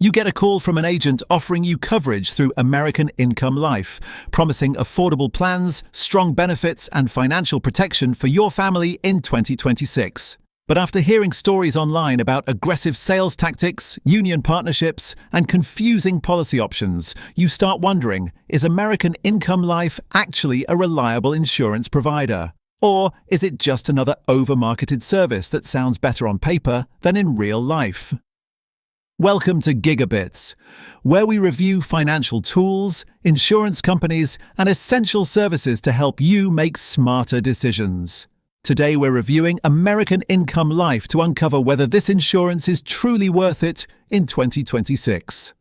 You get a call from an agent offering you coverage through American Income Life, promising affordable plans, strong benefits, and financial protection for your family in 2026. But after hearing stories online about aggressive sales tactics, union partnerships, and confusing policy options, you start wondering, is American Income Life actually a reliable insurance provider? Or is it just another over-marketed service that sounds better on paper than in real life? Welcome to GigaBits, where we review financial tools, insurance companies, and essential services to help you make smarter decisions. Today we're reviewing American Income Life to uncover whether this insurance is truly worth it in 2026.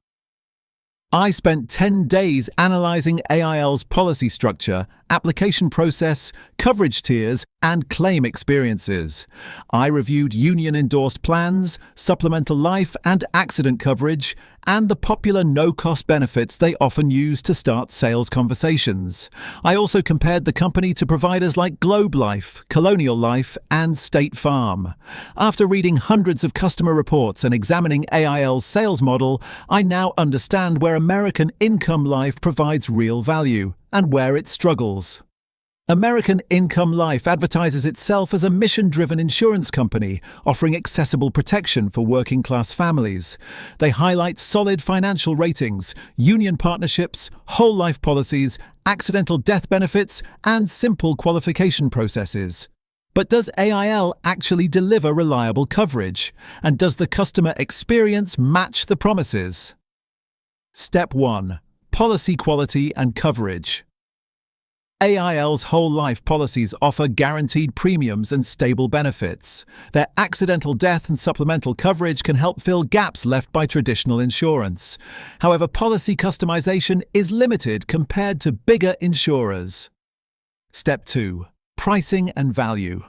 I spent 10 days analyzing AIL's policy structure, application process, coverage tiers, and claim experiences. I reviewed union-endorsed plans, supplemental life and accident coverage, and the popular no-cost benefits they often use to start sales conversations. I also compared the company to providers like Globe Life, Colonial Life, and State Farm. After reading hundreds of customer reports and examining AIL's sales model, I now understand where American Income Life provides real value and where it struggles. American Income Life advertises itself as a mission-driven insurance company offering accessible protection for working-class families. They highlight solid financial ratings, union partnerships, whole life policies, accidental death benefits, and simple qualification processes. But does AIL actually deliver reliable coverage? And does the customer experience match the promises? Step 1. Policy quality and coverage. AIL's whole life policies offer guaranteed premiums and stable benefits. Their accidental death and supplemental coverage can help fill gaps left by traditional insurance. However, policy customization is limited compared to bigger insurers. Step 2. Pricing and value.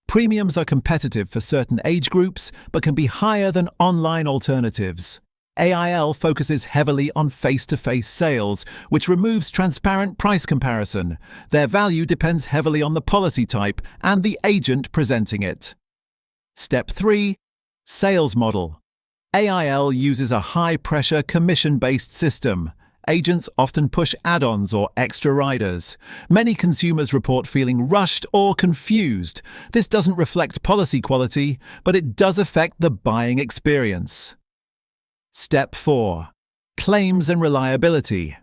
Premiums are competitive for certain age groups, but can be higher than online alternatives. AIL focuses heavily on face-to-face sales, which removes transparent price comparison. Their value depends heavily on the policy type and the agent presenting it. Step 3. Sales model. AIL uses a high-pressure commission-based system. Agents often push add-ons or extra riders. Many consumers report feeling rushed or confused. This doesn't reflect policy quality, but it does affect the buying experience. Step 4. Claims and reliability.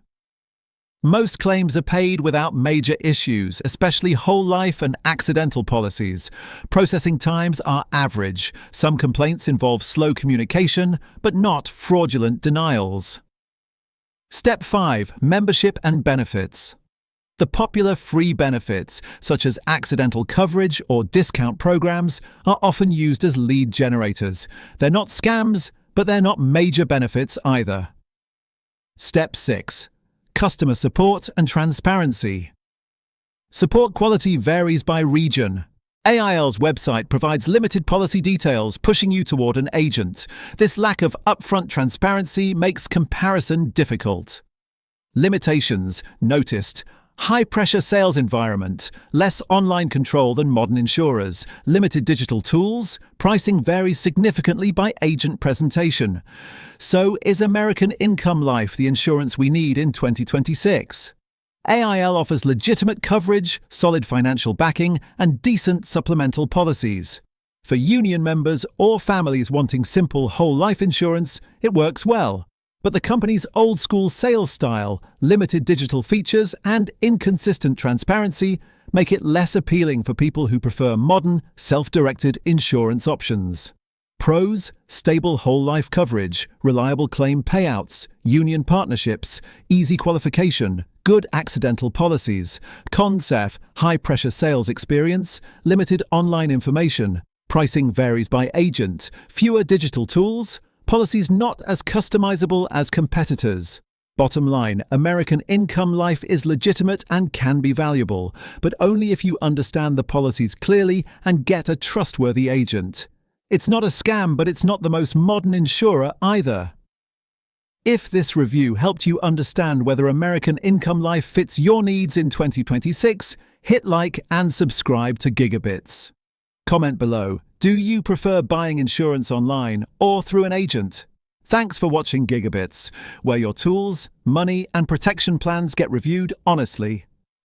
Most claims are paid without major issues, especially whole life and accidental policies. Processing times are average. Some complaints involve slow communication, but not fraudulent denials. Step 5. Membership and benefits. The popular free benefits, such as accidental coverage or discount programs, are often used as lead generators. They're not scams, but they're not major benefits either. Step 6. Customer support and transparency. Support quality varies by region. AIL's website provides limited policy details, pushing you toward an agent. This lack of upfront transparency makes comparison difficult. Limitations noticed. High-pressure sales environment, less online control than modern insurers, limited digital tools, pricing varies significantly by agent presentation. So, is American Income Life the insurance we need in 2026? AIL offers legitimate coverage, solid financial backing, and decent supplemental policies. For union members or families wanting simple whole life insurance, it works well. But the company's old-school sales style, limited digital features, and inconsistent transparency make it less appealing for people who prefer modern, self-directed insurance options. Pros: stable whole-life coverage, reliable claim payouts, union partnerships, easy qualification, good accidental policies. Cons: high-pressure sales experience, limited online information, pricing varies by agent, fewer digital tools, policies not as customizable as competitors. Bottom line, American Income Life is legitimate and can be valuable, but only if you understand the policies clearly and get a trustworthy agent. It's not a scam, but it's not the most modern insurer either. If this review helped you understand whether American Income Life fits your needs in 2026, hit like and subscribe to GigaBits. Comment below. Do you prefer buying insurance online or through an agent? Thanks for watching GigaBits, where your tools, money, and protection plans get reviewed honestly.